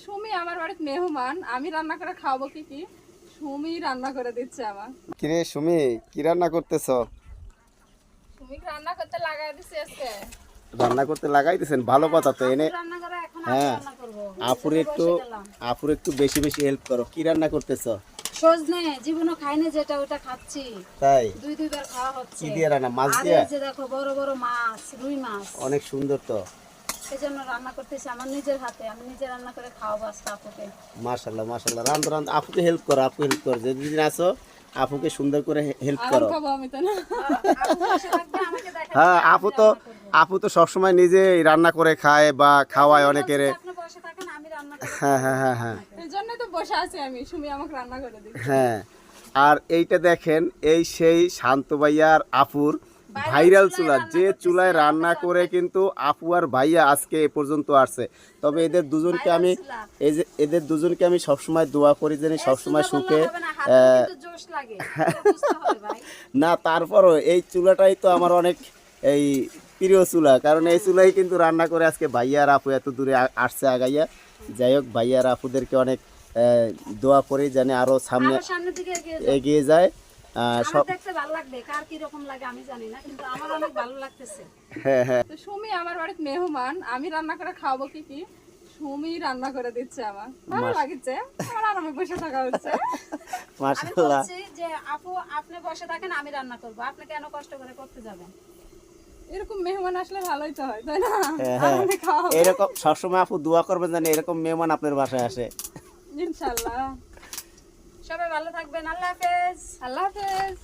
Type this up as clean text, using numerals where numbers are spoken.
সুমি আমার বাড়িতে মেহমান, আমি রান্না করে খাওয়াবো কি কি? সুমি রান্না করে দিচ্ছে আমার। কিরে সুমি, কি রান্না করতেছ? সুমি রান্না করতে লাগাই দিচ্ছে আজকে। রান্না করতে লাগাই দিয়েছেন, ভালো কথা তো। এনে রান্না করে এখন আমি হ্যাঁ, রান্না করব। আপুর একটু বেশি বেশি হেল্প করো। কি রান্না করতেছ? সজনে জীবনও খাইনি, যেটা ওটা খাচ্ছি। তাই? দুইবার খাওয়া হচ্ছে। কি দিয়ে রান্না? মাছ আর দিয়ে? এই যে দেখো বড় বড় মাছ, রুই মাছ। অনেক সুন্দর তো। সেজন্য রান্না করতেছি আমার নিজের হাতে। আমি নিজে রান্না করে খাওয়াবো আজকে আপুকে। মাশাআল্লাহ মাশাআল্লাহ। রান্ধো রান্ধো, আপুকে হেল্প করো, আপু হেল্প করো। যেদিন আসো আপুকে সুন্দর করে হেল্প আরাম করো। খাবো আমি তো না। আপু বসে থাকবে, আমাকে দেখাবে। হ্যাঁ, আপু তো সবসময় নিজে রান্না করে খায় বা খাওয়ায় অনেকের। আপনি বসে থাকেন, আমি রান্না করে হ্যাঁ হ্যাঁ হ্যাঁ হ্যাঁ এই জন্য তো বসে আছি আমি, সুমি আমাকে রান্না করে দিচ্ছে। হ্যাঁ। আর এইটা দেখেন, এই সেই শান্ত ভাইয়ার আপুর ভাইরাল চুলা, যে চুলায় রান্না করে কিন্তু আপু আর ভাইয়া আজকে এ পর্যন্ত আসছে। তবে এদের দুজনকে আমি এদের দুজনকে আমি সবসময় দোয়া করি যেন সবসময় সুখে। জোশ লাগে, এটা বুঝতে হবে ভাই। না, তারপরও এই চুলাটাই তো আমার অনেক এই প্রিয় চুলা, কারণ এই চুলাই কিন্তু রান্না করে আজকে ভাইয়া আর আপু এত দূরে আসছে আগাইয়া। যাই হোক, ভাইয়া আর আপুদেরকে অনেক দোয়া করি যেন আরো সামনে আরো সামনের দিকে এগিয়ে যায়। আমার দেখতে ভালো লাগবে, কার কি রকম লাগে আমি জানি না, কিন্তু আমার অনেক ভালো লাগতেছে। হ্যাঁ হ্যাঁ। তো সুমি আমার বাড়িতে মেহমান, আমি রান্না করে খাওয়াবো কি কি? সুমি রান্না করে দিচ্ছে আমার। ভালো লাগছে, আমার আরামে বসে থাকা হচ্ছে। আমি মাশাআল্লাহ। বলছি যে আপু আপনি বসে থাকেন, আমি রান্না করব। আপনি কেন কষ্ট করে করতে যাবেন? এরকম মেহমান আসলে ভালোই তো হয়, তাই না? হ্যাঁ হ্যাঁ, আরামে খাওয়াবো এরকম সবসময় আপু দোয়া করবেন যেন এরকম মেহমান আপনার বাসায় আসে। ইনশাআল্লাহ। সবাই ভালো থাকবেন। আল্লাহ হাফেজ। আল্লাহ হাফেজ।